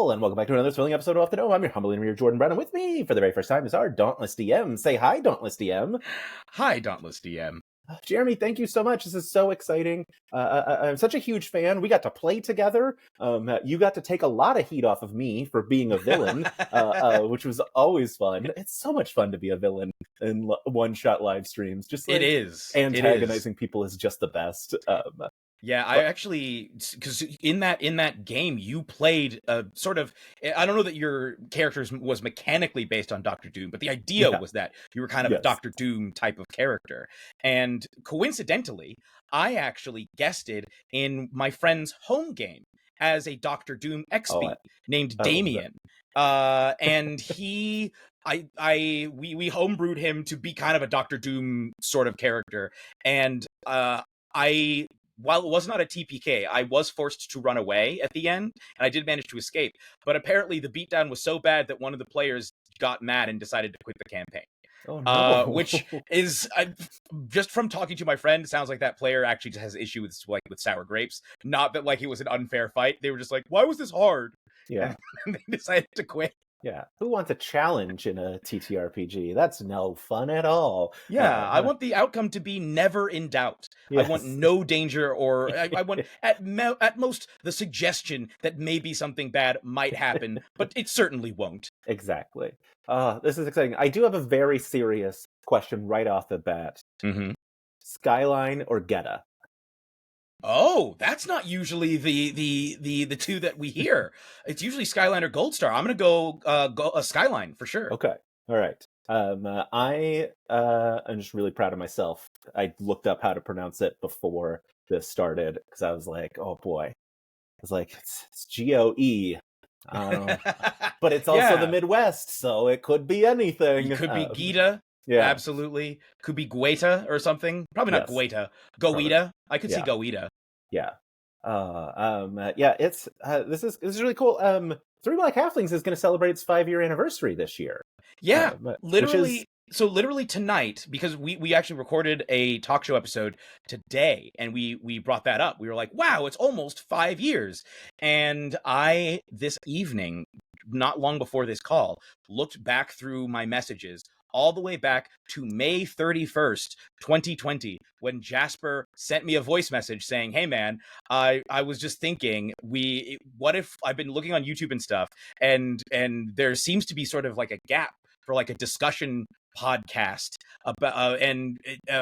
Hello, and welcome back to another thrilling episode of Off the Dome. I'm your humble interviewer, Jordan Brown, and with me for the very first time is our Dauntless DM. Say hi, Dauntless DM. Hi, Dauntless DM. Jeremy, thank you so much. This is so exciting. I'm such a huge fan. We got to play together. You got to take a lot of heat off of me for being a villain, which was always fun. It's so much fun to be a villain in one-shot live streams. Just like, it is. Antagonizing people is just the best. Yeah, I actually, because in that game you played sort of, I don't know that your character was mechanically based on Doctor Doom, but the idea was that you were kind of a Doctor Doom type of character. And coincidentally, I actually guested in my friend's home game as a Doctor Doom XP named Damien. And we homebrewed him to be kind of a Doctor Doom sort of character. And while it was not a TPK, I was forced to run away at the end, and I did manage to escape. But apparently the beatdown was so bad that one of the players got mad and decided to quit the campaign. Oh, no. Which is, just from talking to my friend, it sounds like that player actually just has issue with sour grapes. Not that like it was an unfair fight. They were just like, why was this hard? Yeah. And they decided to quit. Yeah, who wants a challenge in a TTRPG? That's no fun at all. Yeah, I want the outcome to be never in doubt. Yes. I want no danger, or I want at most the suggestion that maybe something bad might happen, but it certainly won't. Exactly. This is exciting. I do have a very serious question right off the bat. Mm-hmm. Skyline or Geta? Oh, that's not usually the two that we hear. It's usually Skyline or Gold Star. I'm gonna go Skyline for sure. Okay, all right. I'm just really proud of myself. I looked up how to pronounce it before this started because I was like, oh boy, I was like, it's GOE. But it's also the Midwest, so it could be anything. It could be Gita. Yeah, absolutely. Could be Gueta or something. Probably not Gueta. Goeta. I could see Goeta. Yeah. It's this is really cool. Three Black Halflings is going to celebrate its 5-year anniversary this year. Yeah, literally. So literally tonight, because we actually recorded a talk show episode today, and we brought that up. We were like, wow, it's almost 5 years. And I, this evening, not long before this call, looked back through my messages all the way back to May 31st, 2020, when Jasper sent me a voice message saying, hey man, I was just thinking, what if I've been looking on YouTube and stuff, and there seems to be sort of like a gap for like a discussion podcast about and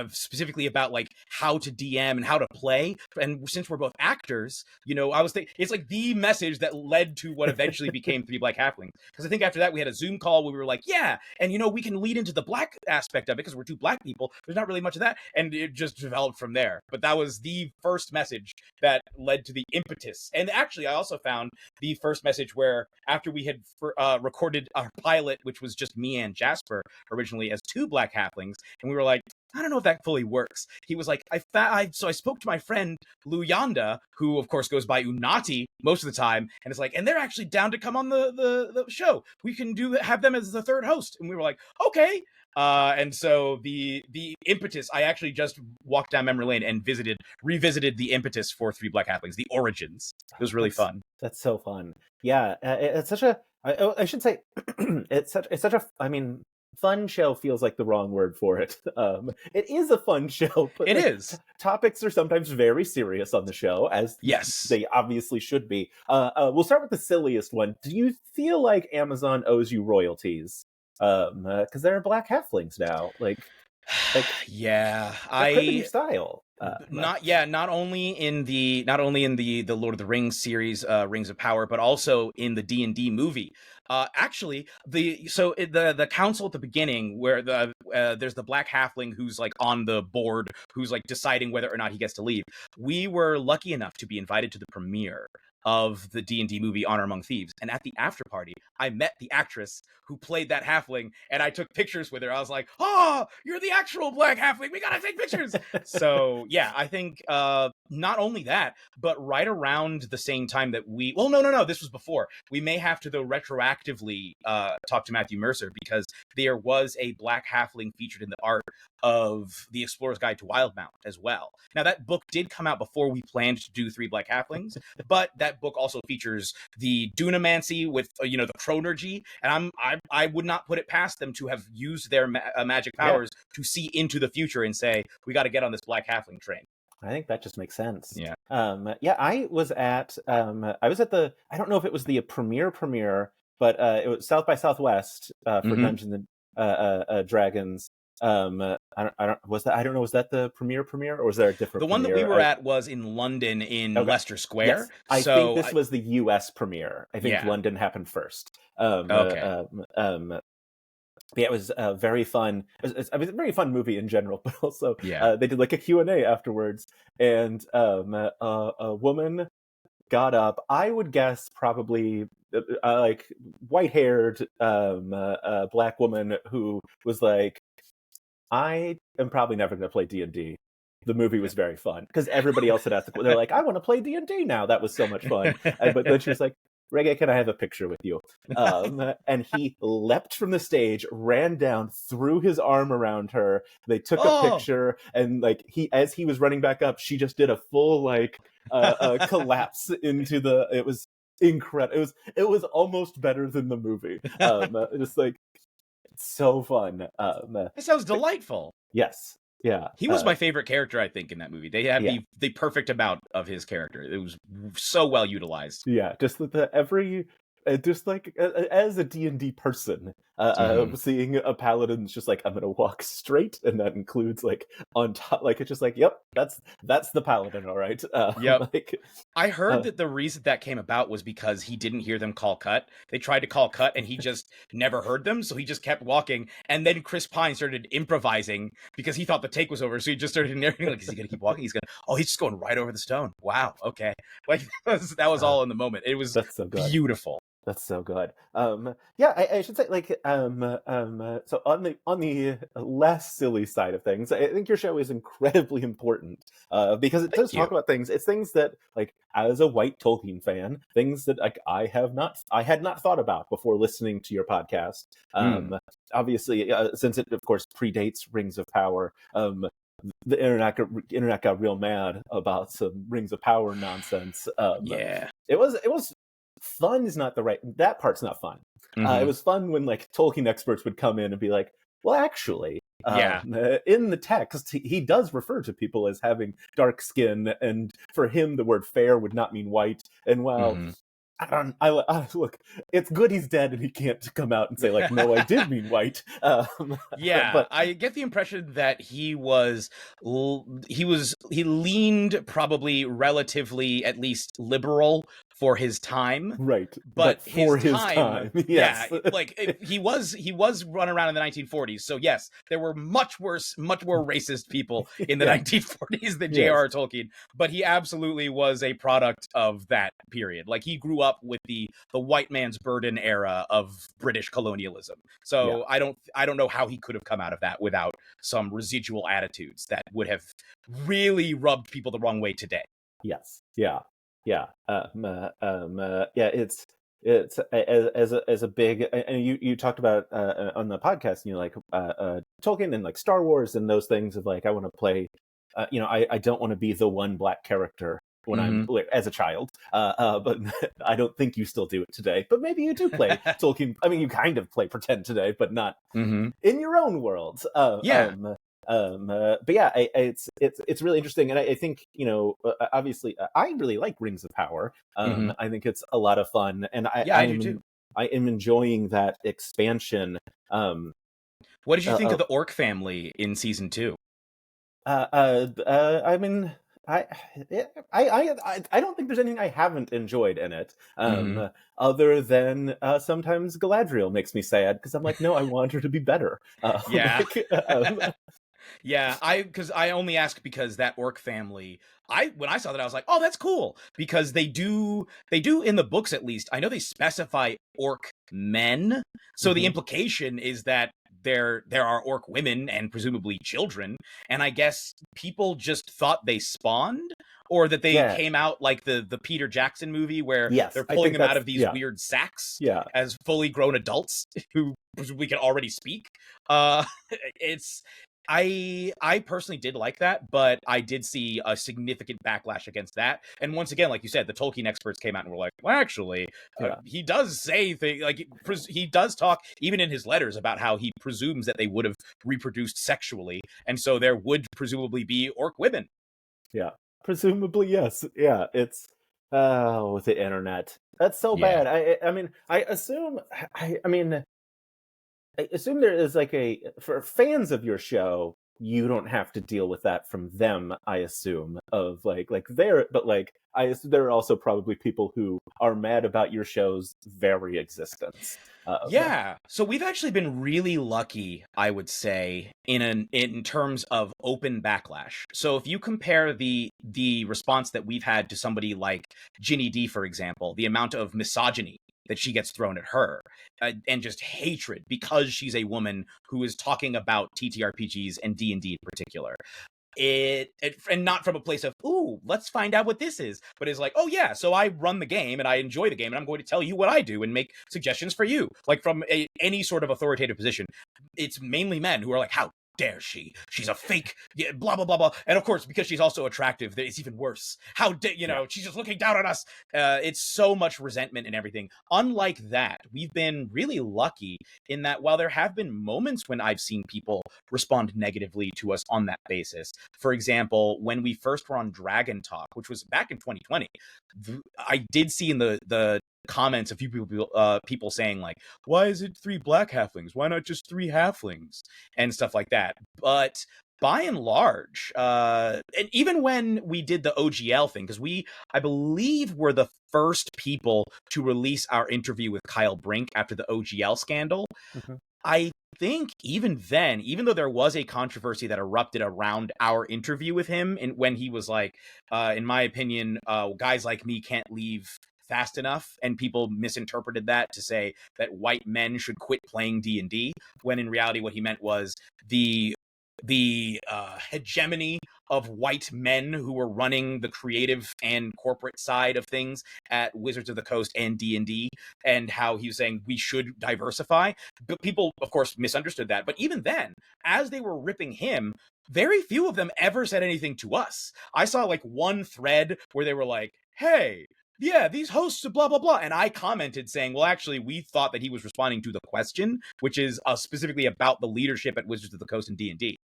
specifically about like how to DM and how to play. And since we're both actors, I was thinking it's like the message that led to what eventually became Three Black Halflings. Because I think after that we had a Zoom call where we were like, yeah, and we can lead into the black aspect of it because we're two black people. There's not really much of that, and it just developed from there. But that was the first message that led to the impetus. And actually, I also found the first message where after we had recorded our pilot, which was just me and Jasper originally as two Black Halflings, and we were like, I don't know if that fully works. He was like, so I spoke to my friend Lou Yonda, who of course goes by Unati most of the time, and it's like, and they're actually down to come on the show. We can have them as the third host. And we were like, okay. And so the impetus, I actually just walked down memory lane and revisited the impetus for Three Black Halflings, the origins. It was really fun. That's so fun. Yeah, it's such a. I should say, it's such a. I mean, fun show feels like the wrong word for it. It is a fun show, but it is. Topics are sometimes very serious on the show, as they obviously should be. We'll start with the silliest one. Do you feel like Amazon owes you royalties? Because there are Black Halflings now. Like yeah, your style. Not only in the Lord of the Rings series, Rings of Power, but also in the D&D movie. Actually, the council at the beginning, where there's the Black Halfling who's like on the board, who's like deciding whether or not he gets to leave. We were lucky enough to be invited to the premiere of the D&D movie Honor Among Thieves, and at the after party I met the actress who played that halfling, and I took pictures with her. I was like, oh, you're the actual Black Halfling, we gotta take pictures. So yeah, I think Not only that, but right around the same time that no, this was before. We may have to, though, retroactively talk to Matthew Mercer, because there was a Black Halfling featured in the art of The Explorer's Guide to Wildmount as well. Now, that book did come out before we planned to do Three Black Halflings, but that book also features the Dunamancy with, the Chronergy, and I would not put it past them to have used their magic powers to see into the future and say, we got to get on this Black Halfling train. I think that just makes sense. Yeah. I was at the, I don't know if it was the premiere, but it was South by Southwest for Dungeons and Dragons. I don't know, was that the premiere, or was there a different? The one that we were at was in London in Leicester Square. Yes. I think this was the US premiere. I think London happened first. Yeah, it was very fun. It's a very fun movie in general, but also they did like a Q&A afterwards, and a woman got up, I would guess probably like white-haired black woman, who was like, I am probably never going to play D&D. The movie was very fun, because everybody else had asked, they're like, I want to play D&D now. That was so much fun. But then she was like, Reggae, can I have a picture with you? And he leapt from the stage, ran down, threw his arm around her. They took a picture, and like as he was running back up, she just did a full like collapse into the. It was incredible. It was almost better than the movie. Just like so fun. It sounds delightful. Yes. Yeah, he was my favorite character, I think, in that movie. They had the perfect amount of his character. It was so well utilized. Yeah, just just like as a D&D person, seeing a paladin's just like, I'm gonna walk straight, and that includes like on top, like it's just like, yep, that's the paladin, all right. Like, I heard that the reason that came about was because he didn't hear them call cut. They tried to call cut, and he just never heard them, so he just kept walking. And then Chris Pine started improvising because he thought the take was over, so he just started narrating like, is he gonna keep walking? He's just going right over the stone. Wow, okay. Like that was all in the moment. It was so beautiful. That's so good. I should say, like, so on the less silly side of things, I think your show is incredibly important, because it does talk about things. It's things that, like, as a white Tolkien fan, things that like I had not thought about before listening to your podcast. Obviously, since it of course predates Rings of Power, the internet got real mad about some Rings of Power nonsense. It was fun is not the right, that part's not fun. It was fun when like Tolkien experts would come in and be like, well, actually, in the text he does refer to people as having dark skin, and for him the word fair would not mean white, and I look, it's good he's dead and he can't come out and say like, no, I did mean white. But I get the impression that he leaned probably relatively at least liberal for his time, right? But for his time, yes. Like he was running around in the 1940s, so yes, there were much more racist people in the 1940s than J.R.R. Tolkien, but he absolutely was a product of that period. Like, he grew up with the white man's burden era of British colonialism, so I don't know how he could have come out of that without some residual attitudes that would have really rubbed people the wrong way today. Yes. It's as a big, and you talked about on the podcast, like Tolkien and like Star Wars and those things of like, I want to play, I don't want to be the one black character when I'm as a child, but I don't think you still do it today. But maybe you do play Tolkien. I mean, you kind of play pretend today, but not in your own world. But it's really interesting, and I think obviously I really like Rings of Power. I think it's a lot of fun, and I do too. I am enjoying that expansion. What did you think of the orc family in season 2? I mean, I don't think there's anything I haven't enjoyed in it, other than sometimes Galadriel makes me sad, because I'm like, no, I want her to be better. Because I only ask because that orc family, when I saw that, I was like, oh, that's cool, because they do in the books, at least I know, they specify orc men, so the implication is that there are orc women and presumably children, and I guess people just thought they spawned, or that they Yeah. came out like the Peter Jackson movie where Yes, they're I pulling think them out that's of these weird sacks yeah. as fully grown adults who presumably can already speak. It's I personally did like that, but I did see a significant backlash against that. And once again, like you said, the Tolkien experts came out and were like, well, actually, he does say things like he does talk even in his letters about how he presumes that they would have reproduced sexually, and so there would presumably be orc women. Yeah, presumably yes. Yeah, it's with the internet, that's so Yeah. bad. I mean, I assume there is like for fans of your show, you don't have to deal with that from them. I assume of like there, but like I assume there are also probably people who are mad about your show's very existence. Yeah. So we've actually been really lucky, I would say, in terms of open backlash. So if you compare the response that we've had to somebody like Ginny D, for example, the amount of misogyny that she gets thrown at her, and just hatred because she's a woman who is talking about TTRPGs and D&D in particular, and not from a place of, ooh, let's find out what this is, but is like, oh yeah, so I run the game and I enjoy the game and I'm going to tell you what I do and make suggestions for you, like from any sort of authoritative position. It's mainly men who are like, how dare she's a fake, yeah, blah blah blah blah. And of course, because she's also attractive, it's even worse. How dare she's just looking down on us. It's so much resentment and everything. Unlike that, we've been really lucky in that while there have been moments when I've seen people respond negatively to us on that basis. For example, when we first were on Dragon Talk, which was back in 2020, I did see in the comments a few people saying like, why is it 3 black halflings, why not just 3 halflings, and stuff like that. But by and large, and even when we did the OGL thing, because I believe were the first people to release our interview with Kyle Brink after the OGL scandal, I think even then, even though there was a controversy that erupted around our interview with him, and when he was like, in my opinion, guys like me can't leave fast enough, and people misinterpreted that to say that white men should quit playing D&D, when in reality what he meant was the hegemony of white men who were running the creative and corporate side of things at Wizards of the Coast and D&D, and how he was saying we should diversify. But people, of course, misunderstood that. But even then, as they were ripping him, very few of them ever said anything to us. I saw like one thread where they were like, hey, yeah, these hosts, blah, blah, blah. And I commented saying, well, actually, we thought that he was responding to the question, which is specifically about the leadership at Wizards of the Coast and D&D.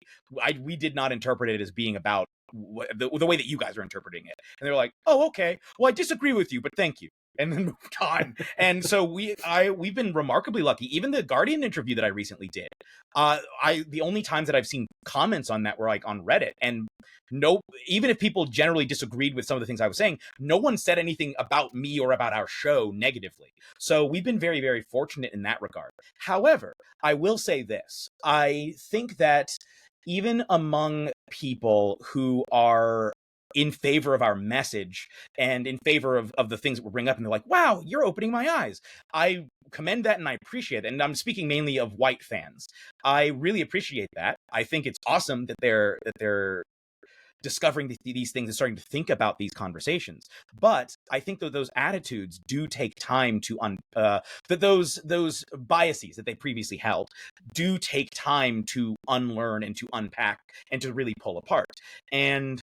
We did not interpret it as being about the way that you guys are interpreting it. And they were like, oh, okay, well, I disagree with you, but thank you. And then moved on. And so we've been remarkably lucky. Even the Guardian interview that I recently did, the only times that I've seen comments on that were like on Reddit, and no, even if people generally disagreed with some of the things I was saying, no one said anything about me or about our show negatively. So we've been very, very fortunate in that regard. However, I will say this. I think that even among people who are in favor of our message and in favor of the things that we bring up, and they're like, wow, you're opening my eyes, I commend that and I appreciate it. And I'm speaking mainly of white fans. I really appreciate that. I think it's awesome that they're discovering these things and starting to think about these conversations. But I think that those attitudes do take time to that those biases that they previously held do take time to unlearn and to unpack and to really pull apart. And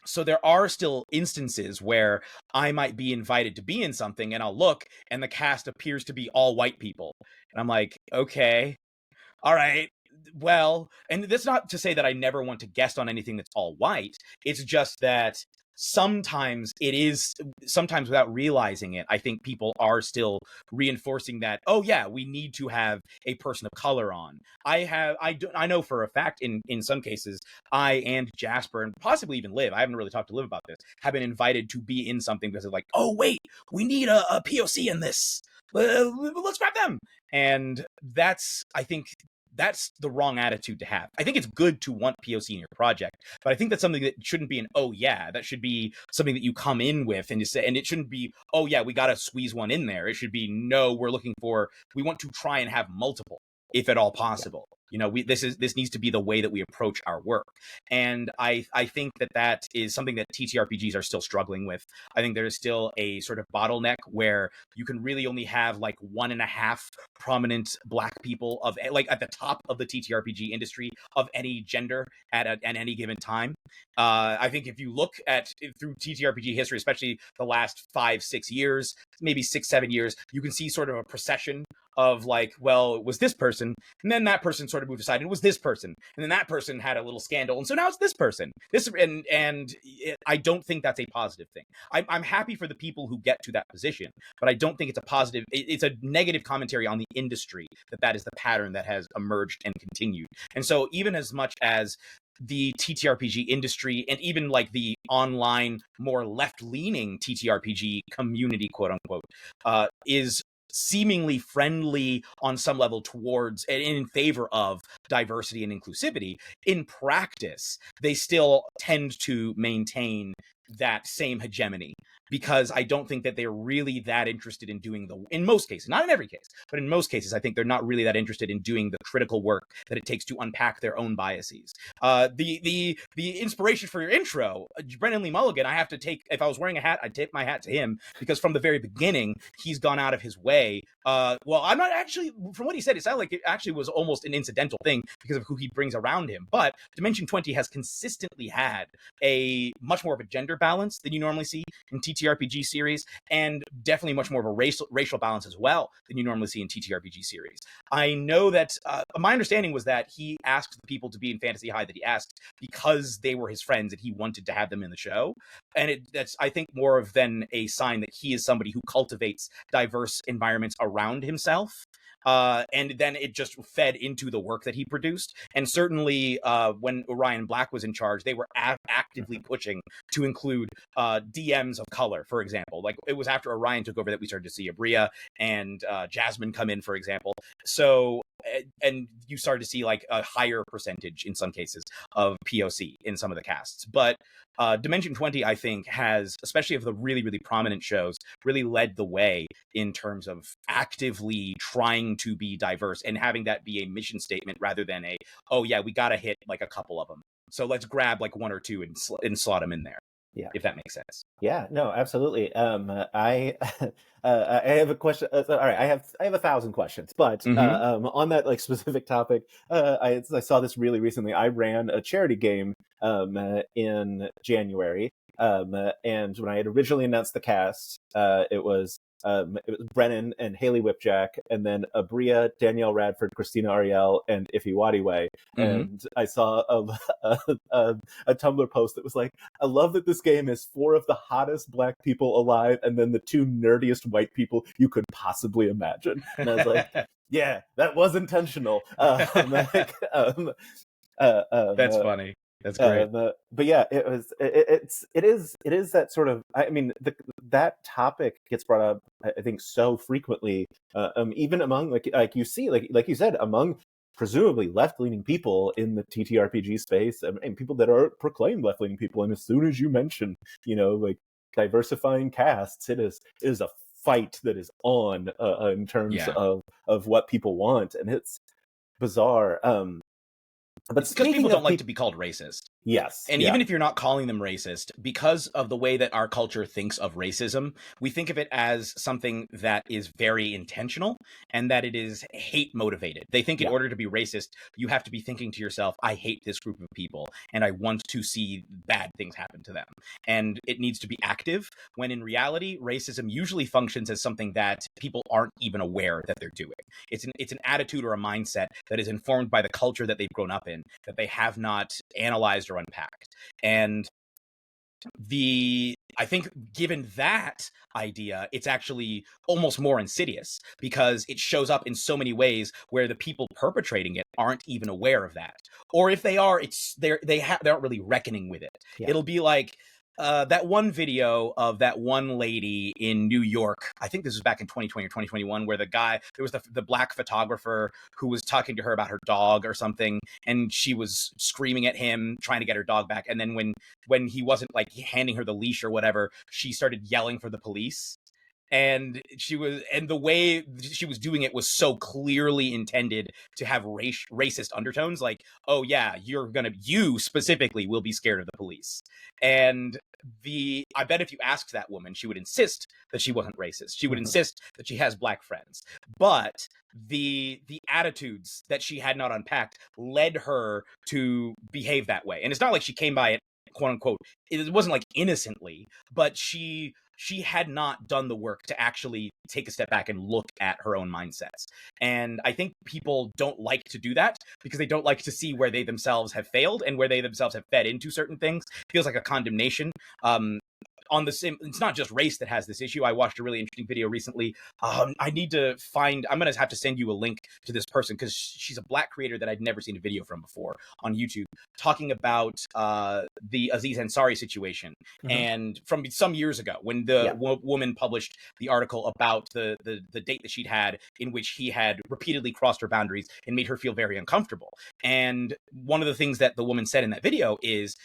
so there are still instances where I might be invited to be in something and I'll look and the cast appears to be all white people. And I'm like, okay, all right, well, and that's not to say that I never want to guest on anything that's all white. It's just that sometimes without realizing it, I think people are still reinforcing that, oh yeah, we need to have a person of color on. I know for a fact in some cases, I and Jasper and possibly even Liv, I haven't really talked to Liv about this, have been invited to be in something because of like, oh wait, we need a POC in this. Let's grab them. And I think that's the wrong attitude to have. I think it's good to want POC in your project, but I think that's something that shouldn't be an, oh yeah, that should be something that you come in with and you say, and it shouldn't be, oh yeah, we got to squeeze one in there. It should be, no, we want to try and have multiple, if at all possible. You know, this needs to be the way that we approach our work. And I think that is something that TTRPGs are still struggling with. I think there is still a sort of bottleneck where you can really only have like 1.5 prominent Black people of like at the top of the TTRPG industry of any gender at any given time. I think if you look at through TTRPG history, especially the last 5-6 years, maybe 6-7 years, you can see sort of a procession of like, well, it was this person, and then that person sort of moved aside, and it was this person, and then that person had a little scandal, and so now it's this person. I don't think that's a positive thing. I'm happy for the people who get to that position, but I don't think it's a positive. It's a negative commentary on the industry that is the pattern that has emerged and continued. And so even as much as the TTRPG industry and even like the online, more left-leaning TTRPG community, quote unquote, is seemingly friendly on some level towards and in favor of diversity and inclusivity, in practice, they still tend to maintain that same hegemony, because I don't think that they're really that interested in doing in most cases, not in every case, but in most cases, I think they're not really that interested in doing the critical work that it takes to unpack their own biases. The inspiration for your intro, Brennan Lee Mulligan, I have to take, if I was wearing a hat, I'd tip my hat to him, because from the very beginning, he's gone out of his way. Well, I'm not actually, from what he said, it sounded like it actually was almost an incidental thing because of who he brings around him. But Dimension 20 has consistently had a much more of a gender balance than you normally see in TTRPG series, and definitely much more of a racial balance as well than you normally see in TTRPG series. I know that my understanding was that he asked the people to be in Fantasy High that he asked because they were his friends and he wanted to have them in the show. And that's, I think, more of than a sign that he is somebody who cultivates diverse environments around himself. And then it just fed into the work that he produced. And certainly when Orion Black was in charge, they were actively pushing to include DMs of color, for example. Like, it was after Orion took over that we started to see Abria and Jasmine come in, for example. So, and you started to see like a higher percentage in some cases of POC in some of the casts. But Dimension 20, I think, has, especially of the really, really prominent shows, really led the way in terms of actively trying to be diverse and having that be a mission statement rather than a, oh yeah, we got to hit like a couple of them, so let's grab like one or two and slot them in there. Yeah, if that makes sense. Yeah, no, absolutely. I I have a question. All right, I have 1,000 questions, but on that like specific topic, I saw this really recently. I ran a charity game in January, and when I had originally announced the cast, it was Brennan and Haley Whipjack, and then Abria, Danielle Radford, Christina Ariel, and Ife Wadiwe. And I saw a Tumblr post that was like, I love that this game is 4 of the hottest Black people alive, and then the 2 nerdiest white people you could possibly imagine. And I was like, yeah, that was intentional. That's funny. That's great. But yeah, it is that sort of, I mean, that topic gets brought up, I think, so frequently, even among like you see, like you said, among presumably left-leaning people in the TTRPG space, and people that are proclaimed left-leaning people. And as soon as you mention, like diversifying casts, it is a fight that is on in terms of what people want, and it's bizarre. But it's because people don't like to be called racist. Yes. And even if you're not calling them racist, because of the way that our culture thinks of racism, we think of it as something that is very intentional and that it is hate motivated. They think in order to be racist, you have to be thinking to yourself, I hate this group of people and I want to see bad things happen to them. And it needs to be active, when in reality, racism usually functions as something that people aren't even aware that they're doing. It's an attitude or a mindset that is informed by the culture that they've grown up in, that they have not analyzed or unpacked. And I think given that idea, it's actually almost more insidious, because it shows up in so many ways where the people perpetrating it aren't even aware of that. Or if they are, they aren't really reckoning with it. It'll be like that one video of that one lady in New York, I think this was back in 2020 or 2021, where there was the Black photographer who was talking to her about her dog or something, and she was screaming at him, trying to get her dog back. And then when he wasn't like handing her the leash or whatever, she started yelling for the police. And the way she was doing it was so clearly intended to have racist undertones, like, oh yeah, you specifically will be scared of the police. And I bet if you asked that woman, she would insist that she wasn't racist. She would insist that she has black friends. But the attitudes that she had not unpacked led her to behave that way. And it's not like she came by it, quote unquote, it wasn't like innocently, but she had not done the work to actually take a step back and look at her own mindsets. And I think people don't like to do that because they don't like to see where they themselves have failed and where they themselves have fed into certain things. It feels like a condemnation. On the same, it's not just race that has this issue. I watched a really interesting video recently. I need to find, I'm going to have to send you a link to this person because she's a black creator that I'd never seen a video from before on YouTube, talking about the Aziz Ansari situation. And from some years ago, when the woman published the article about the date that she'd had in which he had repeatedly crossed her boundaries and made her feel very uncomfortable. And one of the things that the woman said in that video is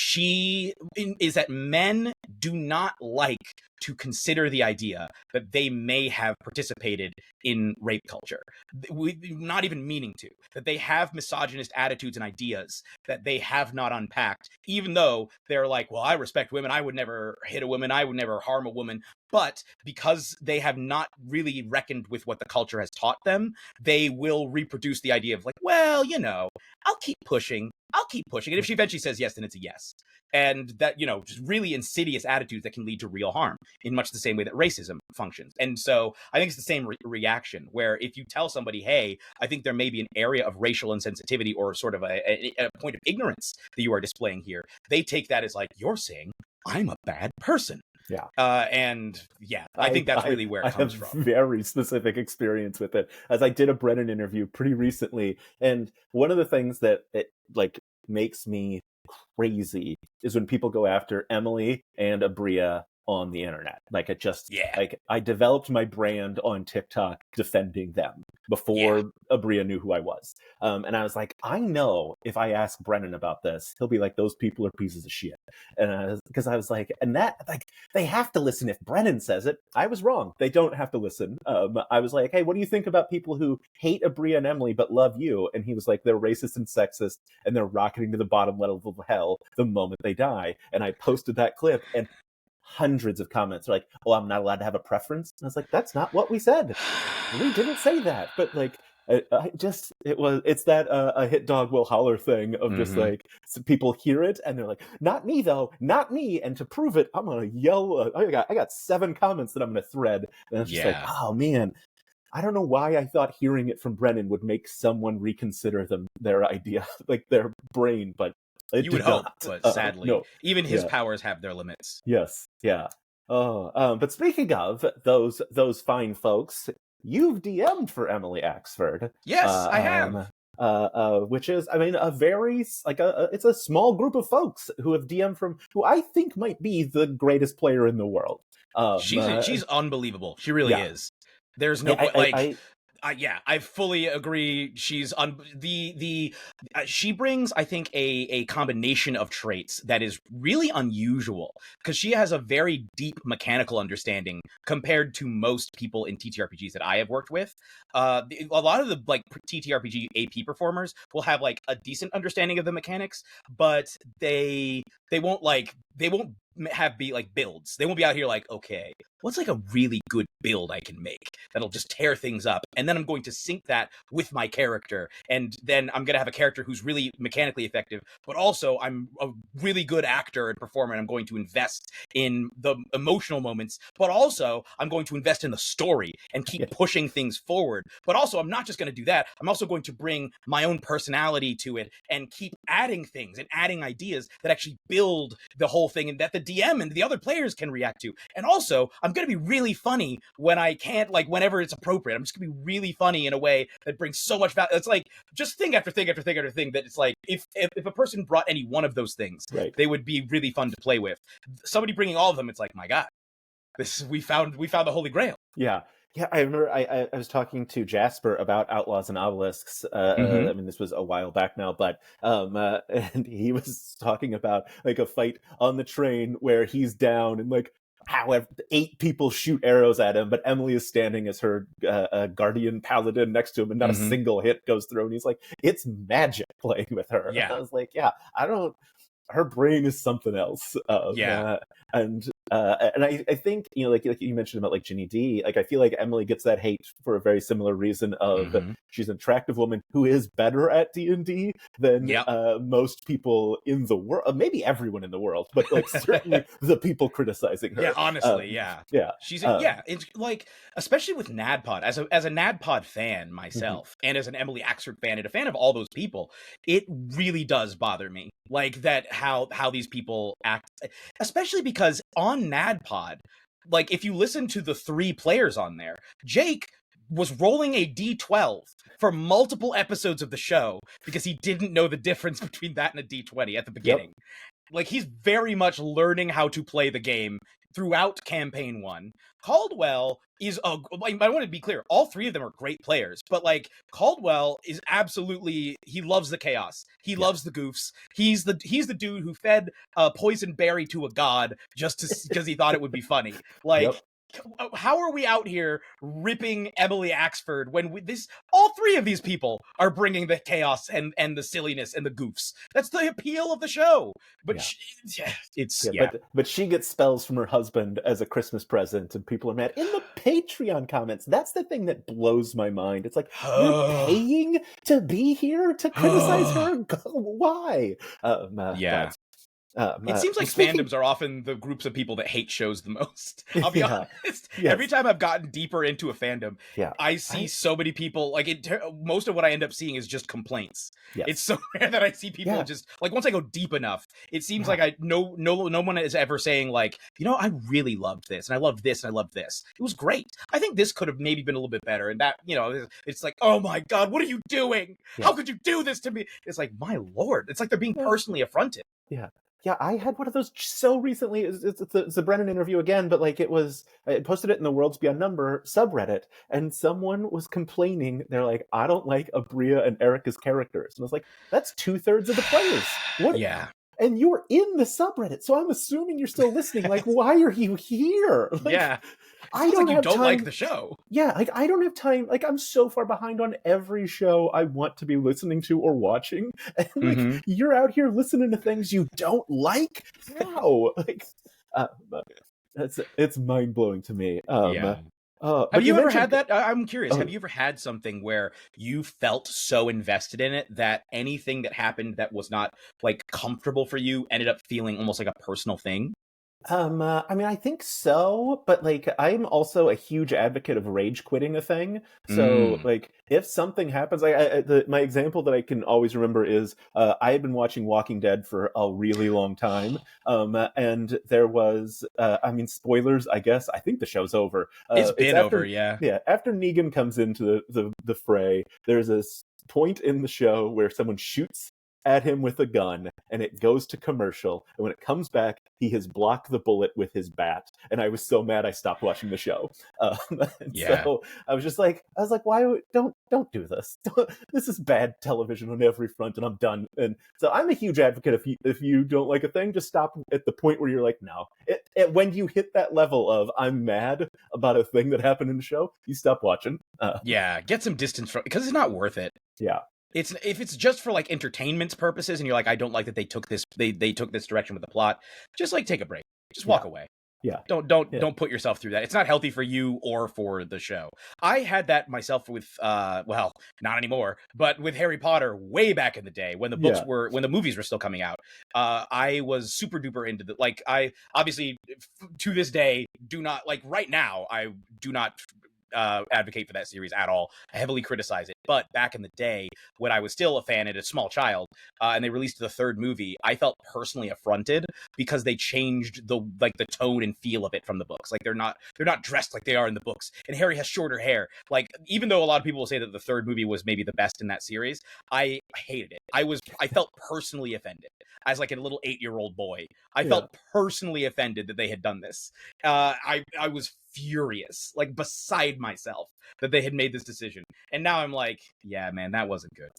that men do not like to consider the idea that they may have participated in rape culture, not even meaning to, that they have misogynist attitudes and ideas that they have not unpacked, even though they're like, well, I respect women, I would never hit a woman, I would never harm a woman. But because they have not really reckoned with what the culture has taught them, they will reproduce the idea of like, well, I'll keep pushing. And if she eventually says yes, then it's a yes. And that, just really insidious attitudes that can lead to real harm in much the same way that racism functions. And so I think it's the same reaction where if you tell somebody, hey, I think there may be an area of racial insensitivity or sort of a point of ignorance that you are displaying here, they take that as like, you're saying I'm a bad person. Yeah. I think that's really where it comes from. I have very specific experience with it, as I did a Brennan interview pretty recently. And one of the things that it makes me crazy is when people go after Emily and Abria on the internet. Like I developed my brand on TikTok defending them before Abria knew who I was. And I was like, I know if I ask Brennan about this, he'll be like, those people are pieces of shit. And because I was like, and that, like, they have to listen if Brennan says it. I was wrong. They don't have to listen. I was like, hey, what do you think about people who hate Abria and Emily but love you? And he was like, they're racist and sexist and they're rocketing to the bottom level of hell the moment they die. And I posted that clip and hundreds of comments are like, oh, I'm not allowed to have a preference. And I was like, that's not what we said. We didn't say that. But like, it's that a hit dog will holler thing of just like, so people hear it and they're like, not me though, not me. And to prove it, I'm going to yell. I got 7 comments that I'm going to thread. And it's just like, oh man, I don't know why I thought hearing it from Brennan would make someone reconsider their idea, like their brain, but you would hope, but sadly, no. Even his powers have their limits. Yes, yeah. But speaking of those fine folks, you've DM'd for Emily Axford. Yes, I have. Which is, I mean, a very it's a small group of folks who have DM'd from who I think might be the greatest player in the world. She's unbelievable. She really is. There's no I fully agree. She's she brings, I think, a combination of traits that is really unusual because she has a very deep mechanical understanding compared to most people in TTRPGs that I have worked with. A lot of the TTRPG AP performers will have like a decent understanding of the mechanics, but they won't be like builds. They won't be out here like, okay, what's like a really good build I can make that'll just tear things up, and then I'm going to sync that with my character, and then I'm gonna have a character who's really mechanically effective, but also I'm a really good actor and performer, and I'm going to invest in the emotional moments, but also I'm going to invest in the story and keep pushing things forward. But also I'm not just going to do that, I'm also going to bring my own personality to it and keep adding things and adding ideas that actually build the whole thing and that the DM and the other players can react to. And also I'm going to be really funny when I can't, like whenever it's appropriate. I'm just going to be really funny in a way that brings so much value. It's like just thing after thing after thing after thing that it's like if a person brought any one of those things, they would be really fun to play with. Somebody bringing all of them, it's like, my God, we found the Holy Grail. Yeah, I remember I was talking to Jasper about Outlaws and Obelisks. I mean, this was a while back now, but and he was talking about like a fight on the train where he's down and like, however 8 people shoot arrows at him, but Emily is standing as her guardian paladin next to him, and not a single hit goes through. And he's like, it's magic playing with her. Yeah. I was like, yeah, her brain is something else. And I think, you know, like you mentioned about like Ginny D, like I feel like Emily gets that hate for a very similar reason of she's an attractive woman who is better at D&D than most people in the world, maybe everyone in the world, but like certainly the people criticizing her. Yeah, honestly, she's it's like, especially with NADPOD, as a NADPOD fan myself, and as an Emily Axford fan and a fan of all those people, it really does bother me, like that how these people act, especially because on NADPOD, like if you listen to the 3 players on there, Jake was rolling a D12 for multiple episodes of the show because he didn't know the difference between that and a D20 at the beginning. Like, he's very much learning how to play the game throughout campaign 1. Caldwell is I want to be clear, all 3 of them are great players, but like Caldwell is absolutely, he loves the chaos. He loves the goofs. He's the dude who fed poison berry to a god just because he thought it would be funny. Like, how are we out here ripping Emily Axford when all 3 of these people are bringing the chaos and the silliness and the goofs? That's the appeal of the show. But but she gets spells from her husband as a Christmas present, and people are mad in the Patreon comments. That's the thing that blows my mind. It's like, you're paying to be here to criticize her? Why? It seems like fandoms are often the groups of people that hate shows the most. I'll be honest. Yes. Every time I've gotten deeper into a fandom, I see so many people, like most of what I end up seeing is just complaints. It's so rare that I see people just, like, once I go deep enough, it seems like no one is ever saying like, you know, I really loved this, and I loved this, and I loved this. It was great. I think this could have maybe been a little bit better. And that, you know, it's like, oh my God, what are you doing? How could you do this to me? It's like, my Lord. It's like they're being personally affronted. Yeah, I had one of those so recently. It's a Brennan interview again, but like I posted it in the Worlds Beyond Number subreddit, and someone was complaining. They're like, I don't like Abria and Erica's characters. And I was like, that's 2/3 of the players. What? Yeah. And you're in the subreddit, so I'm assuming you're still listening. Like, why are you here? Like, I don't have time. Like the show. Yeah, like I don't have time. Like, I'm so far behind on every show I want to be listening to or watching, and like you're out here listening to things you don't like. How? Like, it's mind blowing to me. Have you ever had that? I'm curious. Have you ever had something where you felt so invested in it that anything that happened that was not like comfortable for you ended up feeling almost like a personal thing? I mean, I think so, but like, I'm also a huge advocate of rage quitting a thing. So, like, if something happens, my example that I can always remember is I had been watching Walking Dead for a really long time, and there was, I mean, spoilers, I guess. I think the show's over. It's been over, yeah. Yeah, after Negan comes into the fray, there's this point in the show where someone shoots at him with a gun, and it goes to commercial, and when it comes back, he has blocked the bullet with his bat, and I was so mad I stopped watching the show. So I was like, why don't do this? This is bad television on every front, and I'm done. And so I'm a huge advocate. If you don't like a thing, just stop at the point where you're like, no. When you hit that level of I'm mad about a thing that happened in the show, you stop watching. Get some distance from, because it's not worth it. If it's just for like entertainment purposes, and you're like, I don't like that they took this direction with the plot, just like take a break, just walk away. Don't put yourself through that. It's not healthy for you or for the show. I had that myself with well, not anymore, but with Harry Potter way back in the day when the books when the movies were still coming out. I was super duper into I obviously to this day do not, like, right now I do not advocate for that series at all. I heavily criticize it. But back in the day, when I was still a fan and a small child, and they released the 3rd movie, I felt personally affronted because they changed the tone and feel of it from the books. Like, they're not dressed like they are in the books, and Harry has shorter hair. Like, even though a lot of people will say that the 3rd movie was maybe the best in that series, I hated it. I felt personally offended as like a little 8-year-old boy. I felt personally offended that they had done this. I was furious, like beside myself, that they had made this decision. And now I'm like, yeah, man, that wasn't good.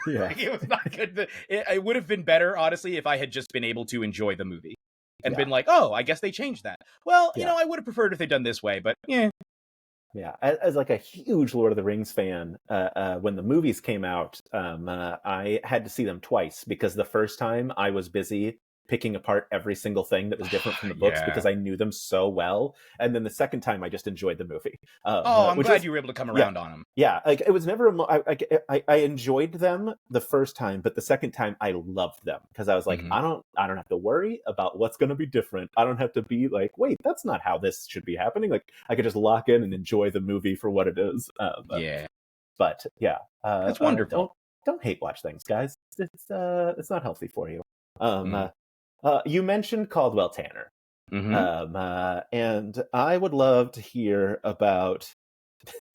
Like, it was not good. It would have been better, honestly, if I had just been able to enjoy the movie. and been like, oh, I guess they changed that. Well, Yeah. I would have preferred if they'd done this way, but yeah. Yeah, as like a huge Lord of the Rings fan, when the movies came out, I had to see them twice because the first time I was busy picking apart every single thing that was different from the books Yeah. because I knew them so well, and then the second time I just enjoyed the movie. I'm glad you were able to come around on them. Yeah, like it was never. I enjoyed them the first time, but the second time I loved them because I was like, I don't have to worry about what's going to be different. I don't have to be like, wait, that's not how this should be happening. Like I could just lock in and enjoy the movie for what it is. But yeah, that's wonderful. Don't hate watch things, guys. It's not healthy for you. You mentioned Caldwell Tanner, and I would love to hear about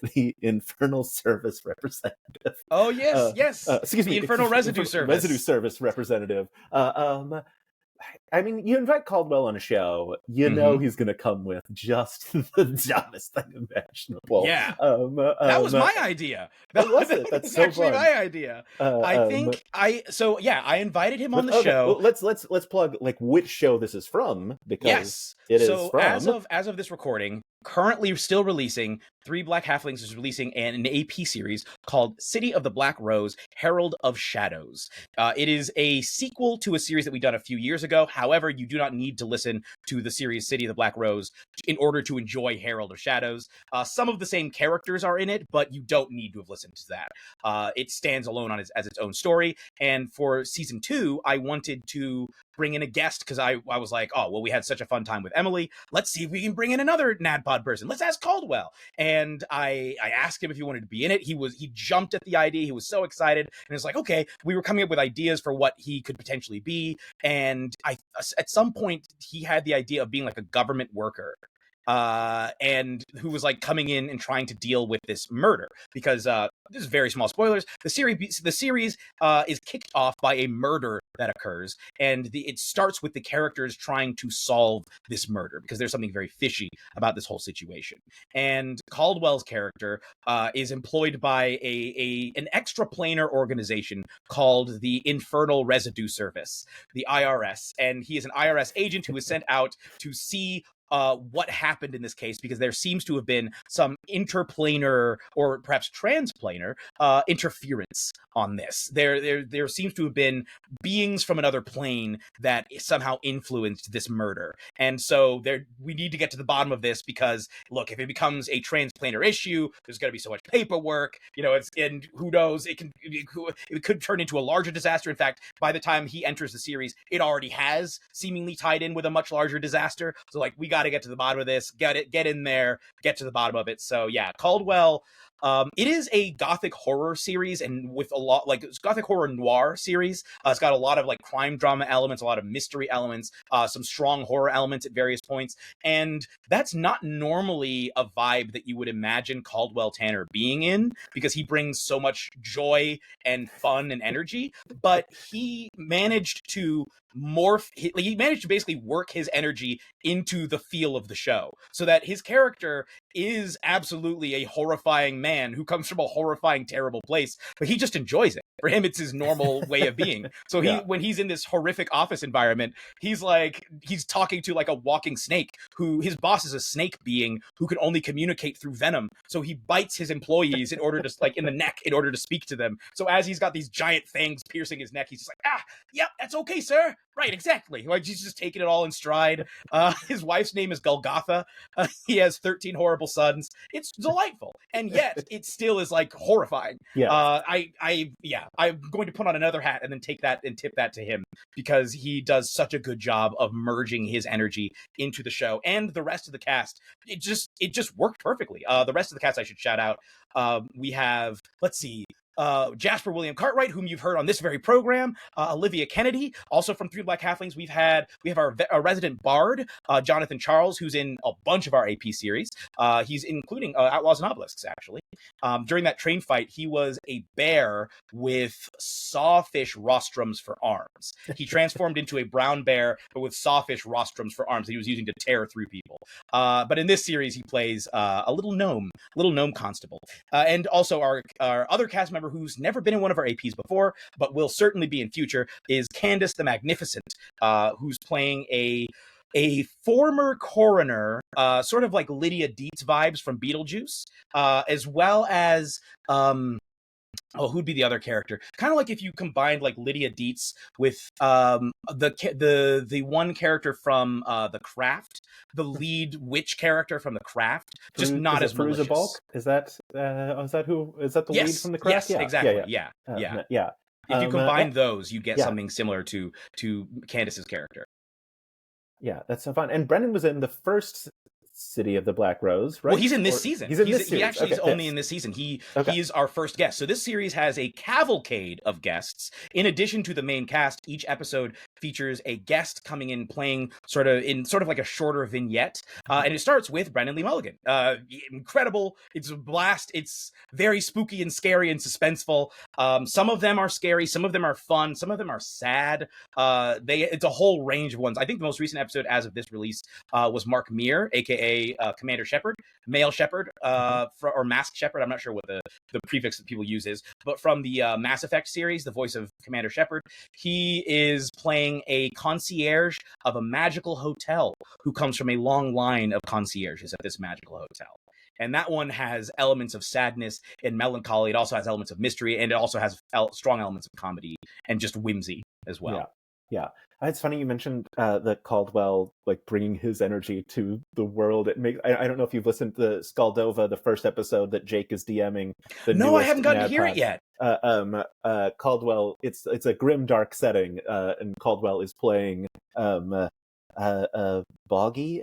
the Infernal Service representative. Oh yes. Excuse me, the Infernal Residue Service. Residue Service representative. I mean, you invite Caldwell on a show, you know he's going to come with just the dumbest thing imaginable. Yeah, that was my idea. That was it? That's so actually fun. my idea. I invited him on the show. Well, let's plug like which show this is from because it is from. As of this recording, currently still releasing, Three Black Halflings is releasing an AP series called City of the Black Rose, Herald of Shadows. It is a sequel to a series that we done a few years ago. However, you do not need to listen to the series City of the Black Rose in order to enjoy Herald of Shadows. Some of the same characters are in it, but you don't need to have listened to that. It stands alone on as its own story. And for season 2, I wanted to bring in a guest because I was like, oh, well, we had such a fun time with Emily. Let's see if we can bring in another NADPOD person. Let's ask Caldwell. And I asked him if he wanted to be in it. He jumped at the idea. He was so excited. And it's like, okay, we were coming up with ideas for what he could potentially be. And at some point, he had the idea of being like a government worker. And who was like coming in and trying to deal with this murder because this is very small spoilers. The series is kicked off by a murder that occurs, and it starts with the characters trying to solve this murder because there's something very fishy about this whole situation. And Caldwell's character is employed by an extraplanar organization called the Infernal Residue Service, the IRS, and he is an IRS agent who is sent out to see what happened in this case because there seems to have been some interplanar or perhaps transplanar interference on this. There seems to have been beings from another plane that somehow influenced this murder, and so we need to get to the bottom of this because look, if it becomes a transplanar issue, there's going to be so much paperwork, and who knows, it could turn into a larger disaster. In fact, by the time he enters the series, it already has seemingly tied in with a much larger disaster. So like, we got to get to the bottom of this, get in there, get to the bottom of it. So yeah, Caldwell, it is a gothic horror series and with a lot like gothic horror noir series. It's got a lot of like crime drama elements, a lot of mystery elements, some strong horror elements at various points. And that's not normally a vibe that you would imagine Caldwell Tanner being in because he brings so much joy and fun and energy, but he managed to he managed to basically work his energy into the feel of the show so that his character is absolutely a horrifying man who comes from a horrifying, terrible place, but he just enjoys it. For him, it's his normal way of being. So when he's in this horrific office environment, he's talking to like a walking snake who his boss is a snake being who can only communicate through venom. So he bites his employees in order to in the neck in order to speak to them. So as he's got these giant fangs piercing his neck, he's just like, yep, that's okay, sir. Right, exactly. Like he's just taking it all in stride. His wife's name is Golgotha. He has 13 horrible sons. It's delightful, and yet it still is like horrifying. Yeah. I'm going to put on another hat and then take that and tip that to him because he does such a good job of merging his energy into the show and the rest of the cast. It just worked perfectly. The rest of the cast I should shout out. We have, let's see, Jasper William Cartwright, whom you've heard on this very program, Olivia Kennedy, also from Three Black Halflings. We have our resident bard, Jonathan Charles, who's in a bunch of our AP series. He's including Outlaws and Obelisks, actually. During that train fight, he was a bear with sawfish rostrums for arms. He transformed into a brown bear, but with sawfish rostrums for arms that he was using to tear through people. But in this series, he plays a little gnome constable. And also our other cast member who's never been in one of our APs before, but will certainly be in future, is Candace the Magnificent, who's playing a a former coroner, sort of like Lydia Dietz vibes from Beetlejuice, as well as who'd be the other character? Kind of like if you combined like Lydia Dietz with the one character from The Craft, the lead witch character from The Craft, just not as Firuza malicious. Balk? Is that who is that the lead Yes, from The Craft? yes, Yeah, exactly. yeah, Yeah. yeah. If you combine those, you get yeah. something similar to Candace's character. Yeah, that's so fun. And Brendan was in the first City of the Black Rose, right? Well, he's in this season. He's in this series. He actually is only in this season. He's our first guest. So this series has a cavalcade of guests. In addition to the main cast, each episode features a guest coming in playing sort of like a shorter vignette. And it starts with Brendan Lee Mulligan. Incredible. It's a blast. It's very spooky and scary and suspenseful. Some of them are scary. Some of them are fun. Some of them are sad. It's a whole range of ones. I think the most recent episode as of this release was Mark Meir, aka Commander Shepard, Male Shepard, or Mask Shepard. I'm not sure what the prefix that people use is, but from the Mass Effect series, the voice of Commander Shepard, he is playing a concierge of a magical hotel who comes from a long line of concierges at this magical hotel. And that one has elements of sadness and melancholy. It also has elements of mystery, and it also has strong elements of comedy and just whimsy as well. Yeah. It's funny you mentioned that Caldwell, like, bringing his energy to the world. It makes I don't know if you've listened to Skaldova, the first episode that Jake is DMing. No, I haven't gotten to hear it yet. Caldwell, it's a grim, dark setting, and Caldwell is playing Boggy.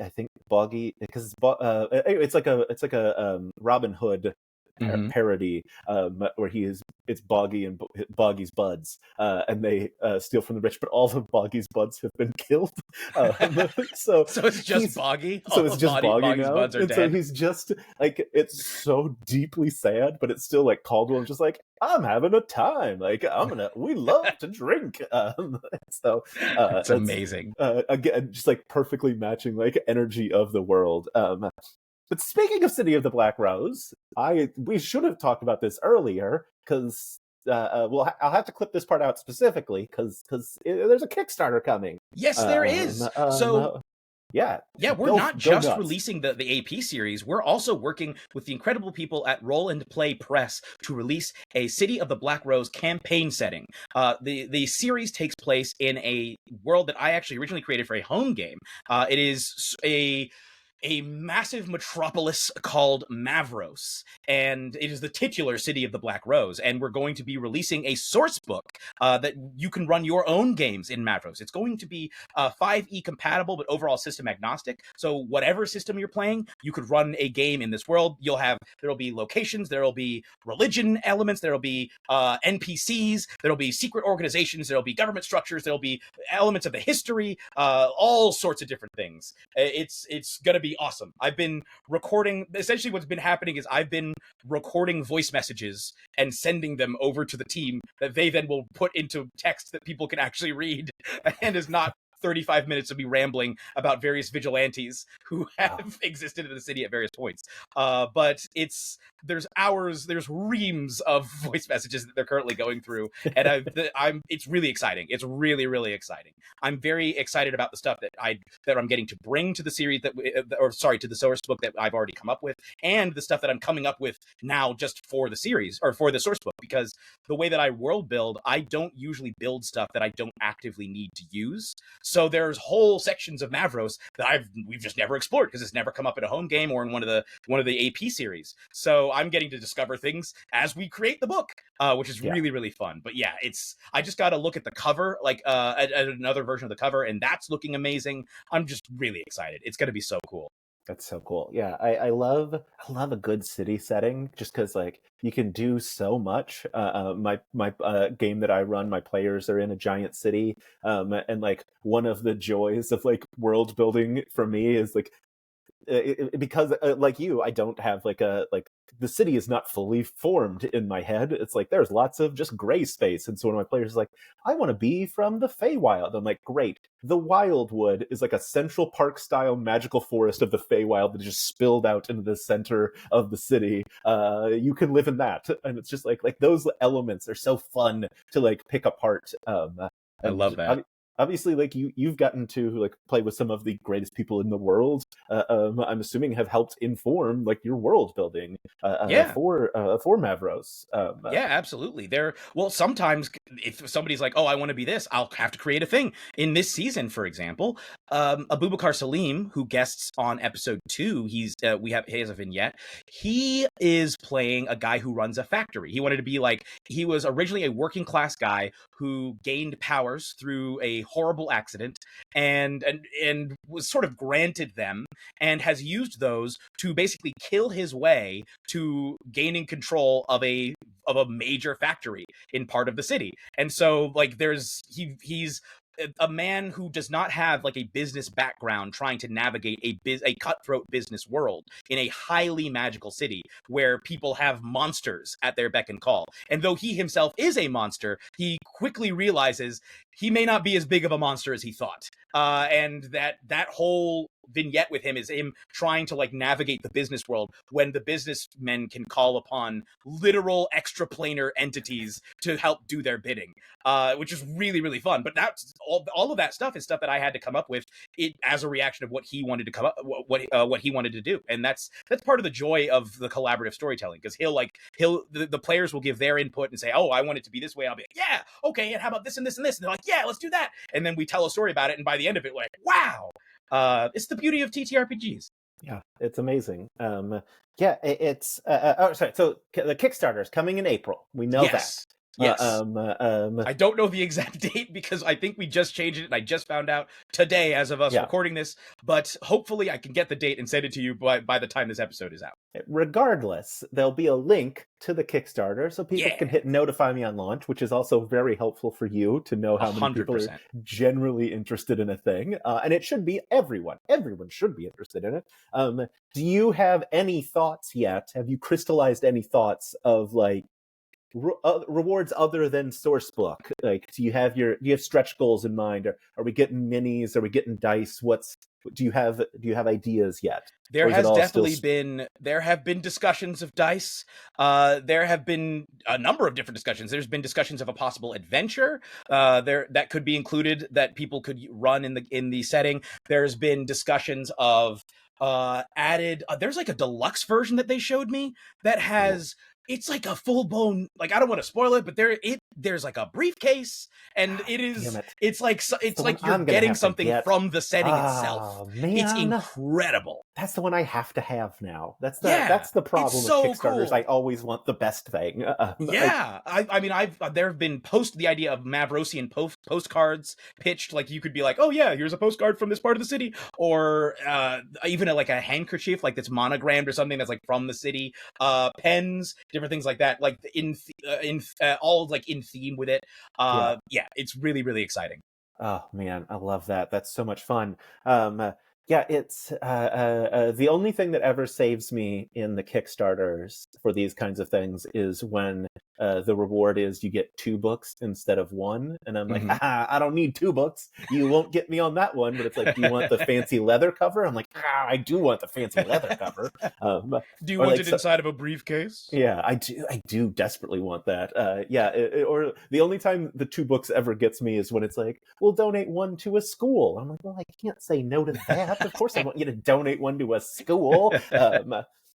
I think Boggy, because it's like a Robin Hood parody, where it's Boggy and Boggy's buds, and they steal from the rich, but all of Boggy's buds have been killed. So it's just Boggy. So it's just Boggy Boggy's now, buds are and dead. so he's just like, it's so deeply sad, but it's still like Caldwell just like, I'm having a time. Like, we love to drink. So it's amazing. Again, just like perfectly matching like energy of the world. But speaking of City of the Black Rose, we should have talked about this earlier, because I'll have to clip this part out specifically because there's a Kickstarter coming. Yes, there is. Yeah, we're not just releasing the AP series. We're also working with the incredible people at Roll and Play Press to release a City of the Black Rose campaign setting. The series takes place in a world that I actually originally created for a home game. It is a massive metropolis called Mavros, and it is the titular City of the Black Rose, and we're going to be releasing a source book that you can run your own games in Mavros. It's going to be 5e compatible, but overall system agnostic, so whatever system you're playing, you could run a game in this world. There'll be locations, there'll be religion elements, there'll be NPCs, there'll be secret organizations, there'll be government structures, there'll be elements of the history, all sorts of different things. It's gonna be awesome. I've been recording, essentially what's been happening is I've been recording voice messages and sending them over to the team that they then will put into text that people can actually read, and is not 35 minutes of me rambling about various vigilantes who have existed in the city at various points. But there's reams of voice messages that they're currently going through, and it's really exciting. It's really, really exciting. I'm very excited about the stuff that I'm getting to bring to the series to the source book that I've already come up with, and the stuff that I'm coming up with now just for the series or for the source book, because the way that I world build, I don't usually build stuff that I don't actively need to use. So there's whole sections of Mavros that we've just never explored because it's never come up in a home game or in one of the AP series. So I'm getting to discover things as we create the book, which is really, really fun. But yeah, I just got to look at the cover, like at another version of the cover, and that's looking amazing. I'm just really excited. It's going to be so cool. That's so cool. Yeah, I love a good city setting, just because like you can do so much. My game that I run, my players are in a giant city, and like one of the joys of like world building for me is like because like you, I don't have like the city is not fully formed in my head. It's like there's lots of just gray space, and so one of my players is like, I want to be from the Feywild. I'm like, great. The Wildwood is like a Central Park style magical forest of the Feywild that just spilled out into the center of the city. You can live in that, and it's just like those elements are so fun to like pick apart. I love that. obviously, like you've gotten to like play with some of the greatest people in the world. I'm assuming have helped inform like your world building Yeah. for Mavros. Yeah, absolutely. Well, sometimes if somebody's like, "Oh, I want to be this," I'll have to create a thing. In this season, for example, Abubakar Salim, who guests on episode 2, he has a vignette. He is playing a guy who runs a factory. He wanted to be like he was originally a working class guy who gained powers through a horrible accident and was sort of granted them and has used those to basically kill his way to gaining control of a major factory in part of the city. And so like he's a man who does not have like a business background trying to navigate a cutthroat business world in a highly magical city where people have monsters at their beck and call. And though he himself is a monster, he quickly realizes he may not be as big of a monster as he thought. And that whole vignette with him is him trying to like navigate the business world when the businessmen can call upon literal extraplanar entities to help do their bidding, which is really, really fun. But that's all of that stuff is stuff that I had to come up with as a reaction of what he wanted to come up, what he wanted to do. And that's part of the joy of the collaborative storytelling, because the players will give their input and say, oh, I want it to be this way. I'll be like, yeah, okay, and how about this and this and this? And they're like, yeah, let's do that. And then we tell a story about it, and by the end of it, we're like, wow. It's the beauty of TTRPGs. Yeah, it's amazing. It's sorry. So the Kickstarter is coming in April. We know that. Yes. I don't know the exact date because I think we just changed it and I just found out today as of us recording this, but hopefully I can get the date and send it to you by the time this episode is out. Regardless, there'll be a link to the Kickstarter so people can hit notify me on launch, which is also very helpful for you to know how many 100%. People are generally interested in a thing. And it should be everyone. Everyone should be interested in it. Do you have any thoughts yet? Have you crystallized any thoughts of like rewards other than sourcebook? Like, do you have stretch goals in mind? Are we getting minis? Are we getting dice? Do you have ideas yet? There have been discussions of dice. There have been a number of different discussions. There's been discussions of a possible adventure that could be included that people could run in the setting. There's been discussions of added. There's like a deluxe version that they showed me that has. It's like a full-blown, like, I don't want to spoil it, but there's like a briefcase, and it's like you're getting something from the setting itself. Man. It's incredible. That's the one I have to have now. That's the problem with Kickstarters. Cool. I always want the best thing. I mean, there have been the idea of Mavrosian postcards pitched. Like, you could be like, oh yeah, here's a postcard from this part of the city, or even like a handkerchief like that's monogrammed or something that's like from the city. Pens. Different things like that, like all like in theme with it. It's really, really exciting. Oh man, I love that. That's so much fun. It's the only thing that ever saves me in the Kickstarters for these kinds of things is when the reward is you get 2 books instead of 1, and I'm like, I don't need 2 books. You won't get me on that one. But it's like, do you want the fancy leather cover? I'm like, I do want the fancy leather cover. Do you want it inside of a briefcase? Yeah, I do desperately want that. Or the only time the 2 books ever gets me is when it's like, we'll donate 1 to a school. I'm like, well, I can't say no to that. Of course I want you to donate 1 to a school.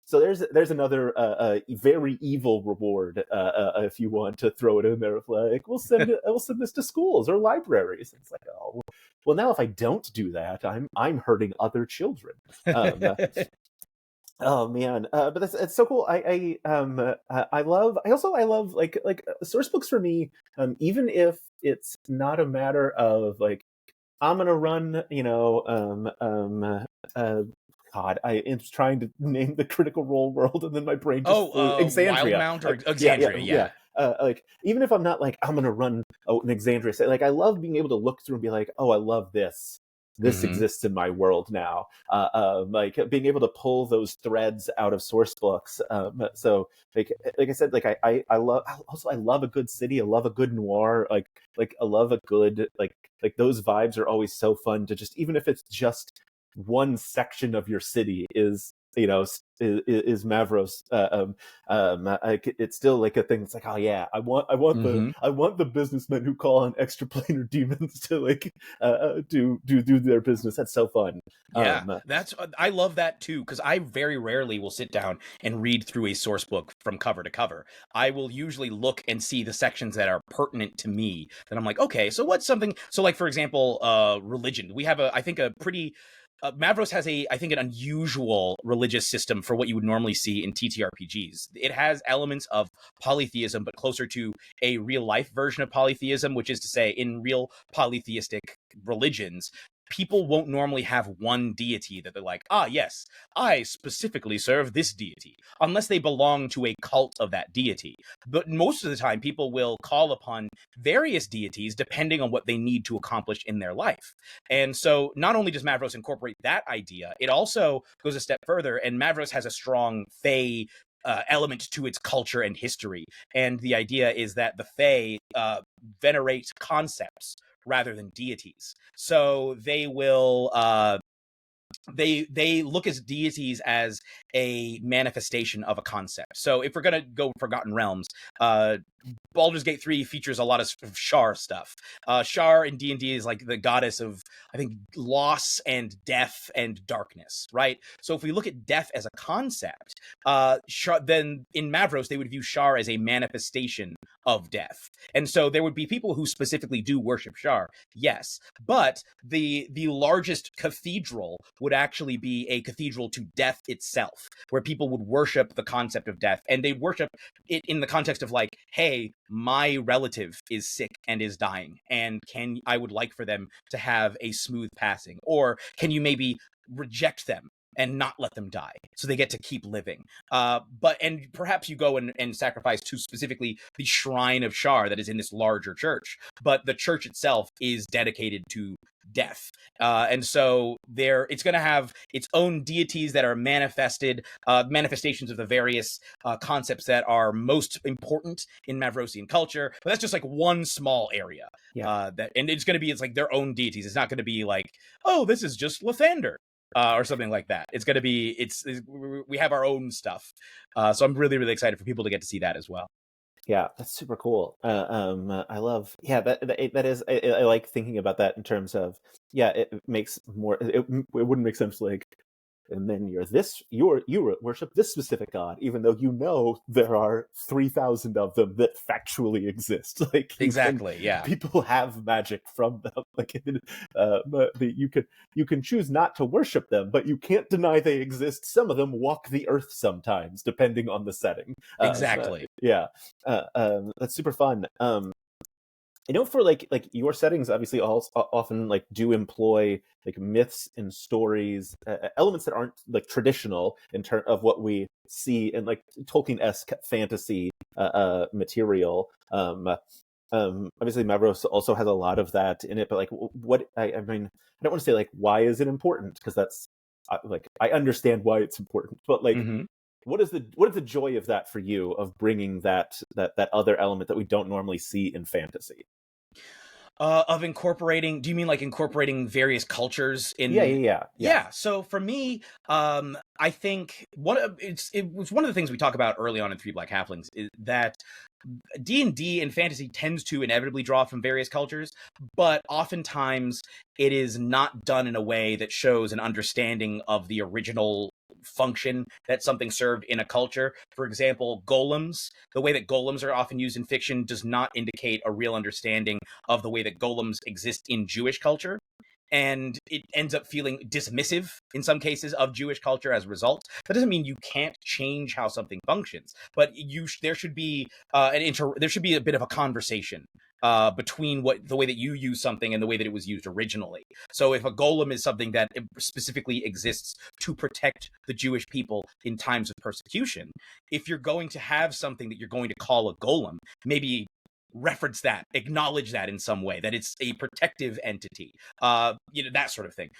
So there's another very evil reward if you want to throw it in there. Of like, we'll send this to schools or libraries. It's like, oh, well, now if I don't do that, I'm hurting other children. Oh man, but it's so cool. I love like source books for me. Even if it's not a matter of like, I'm gonna run, God, I am trying to name the Critical Role world, and then my brain just flew. Exandria. Wildmount or Exandria, like, even if I'm not like, I'm gonna run an Exandria, like, I love being able to look through and be like, oh, I love this. This exists in my world now. Like being able to pull those threads out of source books. So like I said, like I love a good city. I love a good noir. Like I love a good like those vibes are always so fun to just, even if it's just one section of your city is is Mavros. It's still like a thing. It's like, oh yeah, I want the businessmen who call on extraplanar demons to like do their business. That's so fun. Yeah, I love that too, because I very rarely will sit down and read through a source book from cover to cover. I will usually look and see the sections that are pertinent to me. That I'm like, okay, so what's something? So, like for example, religion. We have I think a pretty. Mavros has I think, an unusual religious system for what you would normally see in TTRPGs. It has elements of polytheism, but closer to a real life version of polytheism, which is to say, in real polytheistic religions, people won't normally have one deity that they're like, ah, yes, I specifically serve this deity, unless they belong to a cult of that deity. But most of the time, people will call upon various deities depending on what they need to accomplish in their life. And so not only does Mavros incorporate that idea, it also goes a step further, and Mavros has a strong Fae element to its culture and history. And the idea is that the Fae venerate concepts rather than deities. So they will they look as deities as a manifestation of a concept. So if we're gonna go Forgotten Realms, Baldur's Gate 3 features a lot of Shar stuff. Shar in D&D is like the goddess of, I think, loss and death and darkness, right? So if we look at death as a concept, then in Mavros, they would view Shar as a manifestation of death. And so there would be people who specifically do worship Shar, yes. But the largest cathedral would actually be a cathedral to death itself, where people would worship the concept of death. And they worship it in the context of like, hey, my relative is sick and is dying, and I would like for them to have a smooth passing. Or can you maybe reject them and not let them die so they get to keep living? And perhaps you go and sacrifice to specifically the shrine of Shar that is in this larger church, but the church itself is dedicated to death. And so it's going to have its own deities that are manifestations of the various concepts that are most important in Mavrosian culture. But that's just like one small area. Yeah. And it's going to be, it's like their own deities. It's not going to be like, oh, this is just Lathander. Or something like that. It's going to be, we have our own stuff. So I'm really, really excited for people to get to see that as well. Yeah, that's super cool. I love, that is, I like thinking about that in terms of, it makes more, it wouldn't make sense like, and then you worship this specific god, even though there are 3,000 of them that factually exist. Like exactly, people have magic from them. Like you can choose not to worship them, but you can't deny they exist. Some of them walk the earth sometimes, depending on the setting. Exactly. That's super fun. I know for like your settings obviously often like do employ like myths and stories, elements that aren't like traditional in terms of what we see in like Tolkien-esque fantasy material. Obviously Mavros also has a lot of that in it, but like what I mean, I don't want to say like why is it important, because that's like I understand why it's important, but like what is the joy of that for you, of bringing that other element that we don't normally see in fantasy? Of incorporating, do you mean like incorporating various cultures in? Yeah. So for me, I think it was one of the things we talk about early on in Three Black Halflings, is that D&D and fantasy tends to inevitably draw from various cultures, but oftentimes it is not done in a way that shows an understanding of the original function that something served in a culture. For example, golems, the way that golems are often used in fiction does not indicate a real understanding of the way that golems exist in Jewish culture. And it ends up feeling dismissive in some cases of Jewish culture as a result. That doesn't mean you can't change how something functions, but there should be there should be a bit of a conversation between the way that you use something and the way that it was used originally. So if a golem is something that specifically exists to protect the Jewish people in times of persecution, if you're going to have something that you're going to call a golem, maybe reference that, acknowledge that in some way, that it's a protective entity, that sort of thing.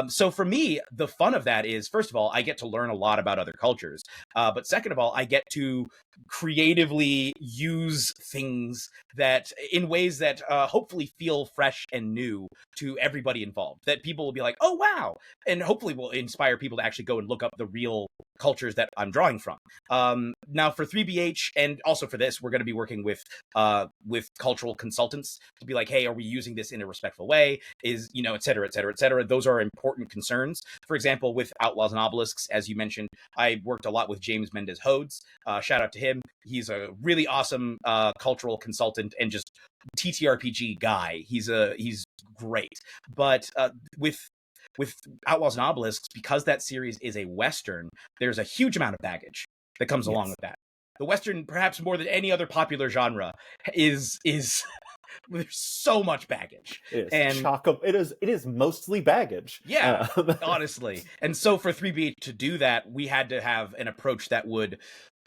So for me, the fun of that is, first of all, I get to learn a lot about other cultures, but second of all, I get to creatively use things that in ways that hopefully feel fresh and new to everybody involved, that people will be like, oh wow, and hopefully will inspire people to actually go and look up the real cultures that I'm drawing from. Now for 3BH and also for this, we're going to be working with cultural consultants to be like, hey, are we using this in a respectful way? Is, et cetera, et cetera, et cetera. Those are important concerns. For example, with Outlaws and Obelisks, as you mentioned, I worked a lot with James Mendez Hodes. Shout out to him. He's a really awesome cultural consultant and just TTRPG guy. He's great. But with Outlaws and Obelisks, because that series is a Western, there's a huge amount of baggage that comes along with that. The Western, perhaps more than any other popular genre, is there's so much baggage. It is it is mostly baggage. Yeah, honestly. And so for 3B to do that, we had to have an approach that would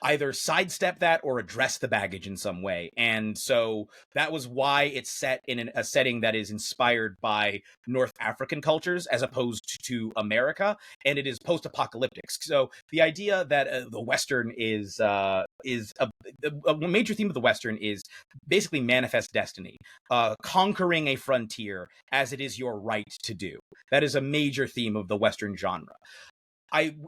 either sidestep that or address the baggage in some way. And so that was why it's set in a setting that is inspired by North African cultures as opposed to America, and it is post-apocalyptic. So the idea that the Western is a major theme of the Western is basically manifest destiny, conquering a frontier as it is your right to do. That is a major theme of the Western genre.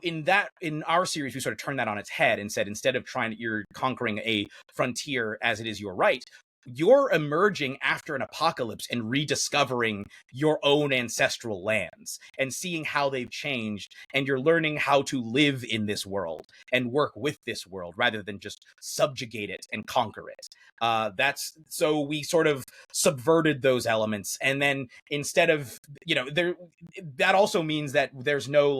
In our series, we sort of turned that on its head and said, instead of you're conquering a frontier as it is your right, you're emerging after an apocalypse and rediscovering your own ancestral lands and seeing how they've changed, and you're learning how to live in this world and work with this world rather than just subjugate it and conquer it. So we sort of subverted those elements, and then instead of that also means that there's no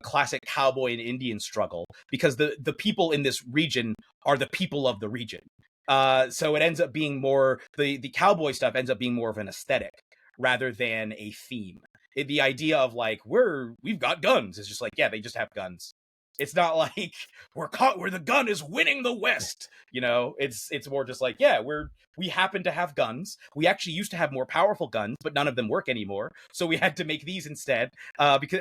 classic cowboy and Indian struggle, because the people in this region are the people of the region. So it ends up being more, the cowboy stuff ends up being more of an aesthetic rather than a theme. The idea of we've got guns is just yeah, they just have guns. It's not like where the gun is winning the West. It's more just we happen to have guns. We actually used to have more powerful guns, but none of them work anymore. So we had to make these instead, because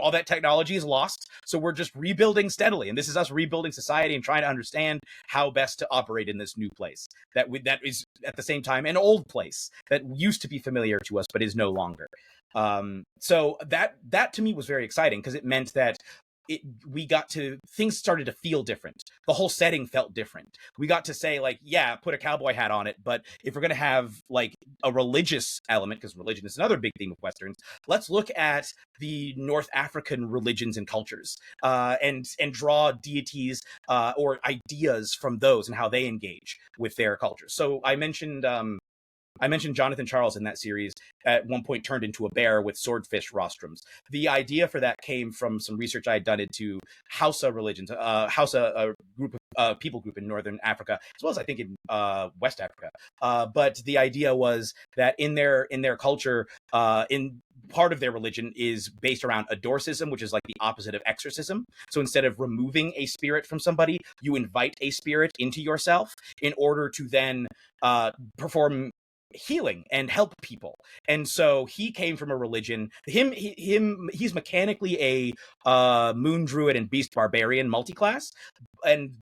all that technology is lost. So we're just rebuilding steadily, and this is us rebuilding society and trying to understand how best to operate in this new place that is at the same time an old place that used to be familiar to us but is no longer. So that to me was very exciting, because it meant that things started to feel different. The whole setting felt different. We got to say put a cowboy hat on it, but if we're going to have a religious element, because religion is another big theme of Westerns, let's look at the North African religions and cultures, and draw deities or ideas from those and how they engage with their cultures. So I mentioned Jonathan Charles in that series at one point turned into a bear with swordfish rostrums. The idea for that came from some research I had done into Hausa religions, a people group in Northern Africa, as well as I think in West Africa. But the idea was that in their culture, in part of their religion is based around adorcism, which is the opposite of exorcism. So instead of removing a spirit from somebody, you invite a spirit into yourself in order to then perform healing and help people. And so he came from a religion, he's mechanically a moon druid and beast barbarian multiclass,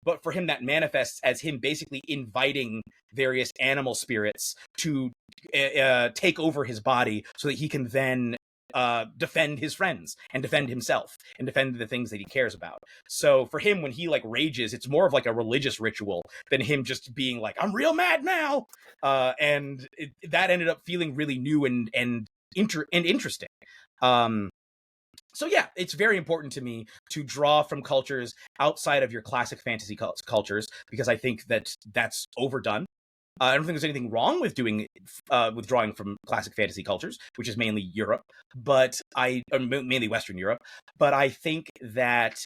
but for him that manifests as him basically inviting various animal spirits to take over his body so that he can then defend his friends and defend himself and defend the things that he cares about. So for him, when he rages, it's more of a religious ritual than him just being I'm real mad now. And that ended up feeling really new and interesting. So yeah, it's very important to me to draw from cultures outside of your classic fantasy cultures, because I think that that's overdone. I don't think there's anything wrong with drawing from classic fantasy cultures, which is mainly Europe, mainly Western Europe. But I think that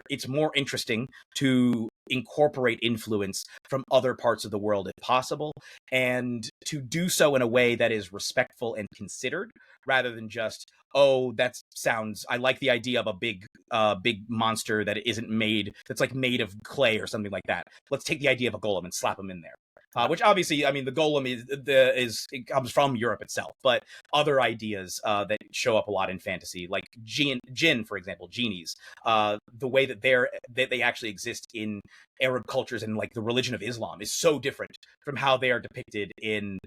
it's more interesting to incorporate influence from other parts of the world if possible, and to do so in a way that is respectful and considered, rather than just, I like the idea of a big monster that isn't made, that's made of clay or something like that. Let's take the idea of a golem and slap him in there. which obviously, I mean, the golem it comes from Europe itself, but other ideas that show up a lot in fantasy, like jinn, for example, genies, the way that they actually exist in Arab cultures and like the religion of Islam is so different from how they are depicted in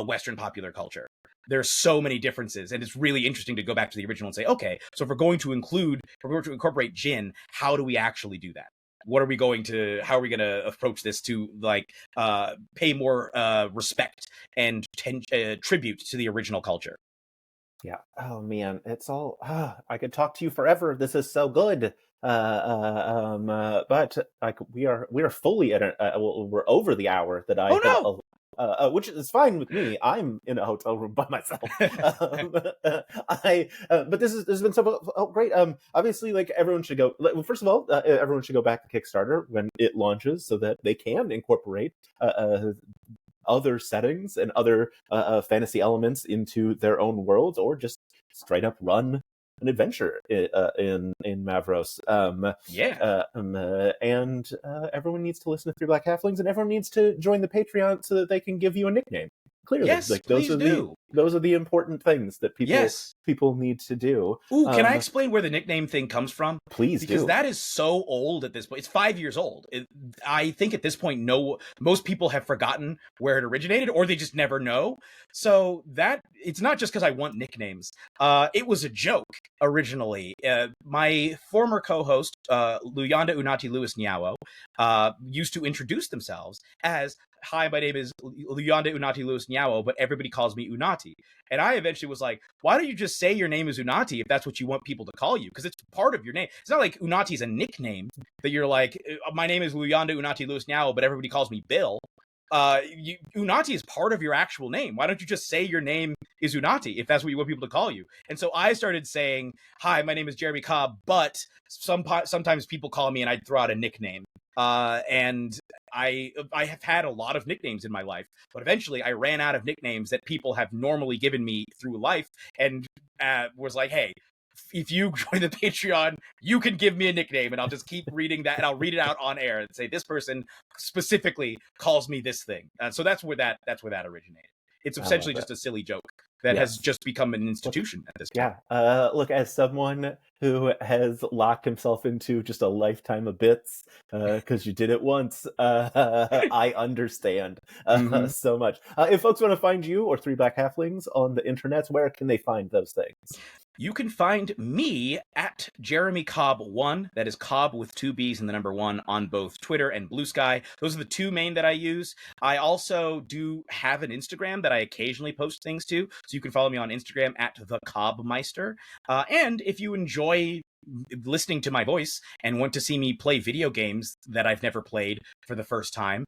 Western popular culture. There's so many differences, and it's really interesting to go back to the original and say, okay, so if we're going to incorporate jinn, how do we actually do that? How are we going to approach this to like pay more respect and tribute to the original culture? Yeah. Oh man, it's all. I could talk to you forever. This is so good. But like we are fully at we're over the hour that I which is fine with me. I'm in a hotel room by myself. But this has been so great. Obviously, like everyone should go. First of all, everyone should go back to Kickstarter when it launches, so that they can incorporate other settings and other fantasy elements into their own worlds, or just straight up run an adventure in Mavros. And everyone needs to listen to Three Black Halflings, and everyone needs to join the Patreon so that they can give you a nickname. Clearly, yes, like those are the important things that people need to do. Ooh, can I explain where the nickname thing comes from? Please do. Because that is so old at this point. It's 5 years old. I think at this point, most people have forgotten where it originated, or they just never know. So that it's not just because I want nicknames. It was a joke originally. My former co-host, Luyanda Unati Lewis Nyawo, used to introduce themselves as, "Hi, my name is Luyanda Unati Lewis Nyawo, but everybody calls me Unati." And I eventually was like, why don't you just say your name is Unati if that's what you want people to call you? Because it's part of your name. It's not like Unati is a nickname that you're like, my name is Luyanda Unati Lewis Nyawo, but everybody calls me Bill. Unati is part of your actual name. Why don't you just say your name is Unati if that's what you want people to call you? And so I started saying, "Hi, my name is Jeremy Cobb, but sometimes people call me," and I'd throw out a nickname. And I have had a lot of nicknames in my life, but eventually I ran out of nicknames that people have normally given me through life, and was like, "Hey, if you join the Patreon, you can give me a nickname, and I'll just keep reading that, and I'll read it out on air and say this person specifically calls me this thing." So that's where that originated. It's essentially just a silly joke that has just become an institution at this point. Yeah. Look, as someone who has locked himself into just a lifetime of bits, because you did it once, I understand so much. If folks want to find you or Three Black Halflings on the internet, where can they find those things? You can find me at Jeremy Cobb 1. That is Cobb with 2 B's and the number 1 on both Twitter and Blue Sky. Those are the two main that I use. I also do have an Instagram that I occasionally post things to. So you can follow me on Instagram at the Cobbmeister. And if you enjoy listening to my voice and want to see me play video games that I've never played for the first time,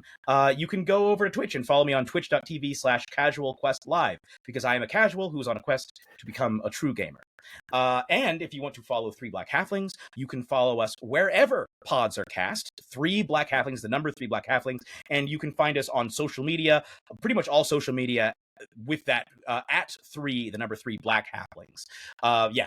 you can go over to Twitch and follow me on twitch.tv/casualquestlive, because I am a casual who's on a quest to become a true gamer. And if you want to follow Three Black Halflings, you can follow us wherever pods are cast. Three Black Halflings, the number Three Black Halflings. And you can find us on social media, pretty much all social media, with that at the number 3 Black Halflings.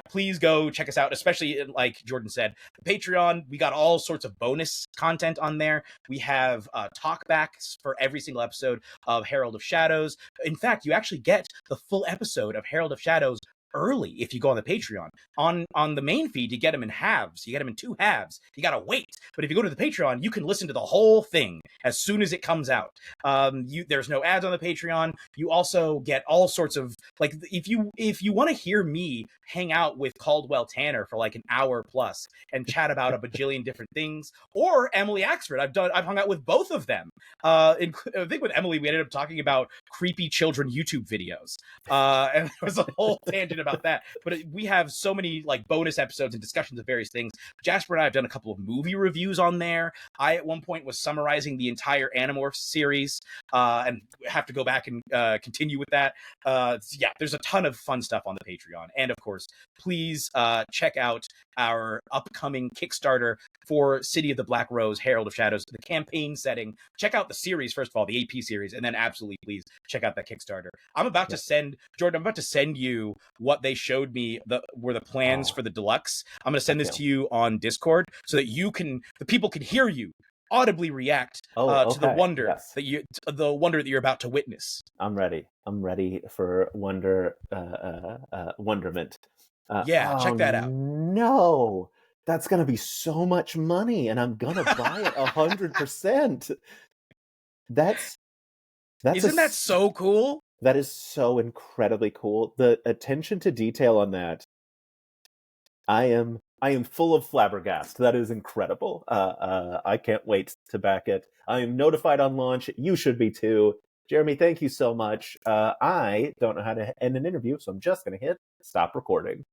Please go check us out, especially like Jordan said, the Patreon. We got all sorts of bonus content on there. We have talkbacks for every single episode of Herald of Shadows. In fact, you actually get the full episode of Herald of Shadows early if you go on the Patreon. On the main feed, you get them in halves. You get them in 2 halves. You gotta wait. But if you go to the Patreon, you can listen to the whole thing as soon as it comes out. There's no ads on the Patreon. You also get all sorts of, like, if you want to hear me hang out with Caldwell Tanner for like an hour plus and chat about a bajillion different things, or Emily Axford, I've hung out with both of them. I think with Emily, we ended up talking about creepy children YouTube videos, and there was a whole tangent about that. But we have so many like bonus episodes and discussions of various things. Jasper and I have done a couple of movie reviews on there. I at one point was summarizing the entire Animorphs series, and have to go back and continue with that. There's a ton of fun stuff on the Patreon. And of course, please check out our upcoming Kickstarter for City of the Black Rose, Herald of Shadows, the campaign setting. Check out the series, first of all, the AP series, and then absolutely please check out that Kickstarter. I'm about to send you what they showed me were the plans for the deluxe. I'm going to send this to you on Discord so that the people can hear you audibly react to the Okay. wonder Yes. that you're about to witness. I'm ready. I'm ready for wonderment. Yeah, Oh check that out. no, that's gonna be so much money, and I'm gonna buy it 100%. That's that's Isn't that so cool? that is so incredibly cool. The attention to detail on that, I am full of flabbergast. That is incredible. I can't wait to back it. I am notified on launch. You should be too. Jeremy, thank you so much. I don't know how to end an interview, so I'm just going to hit stop recording.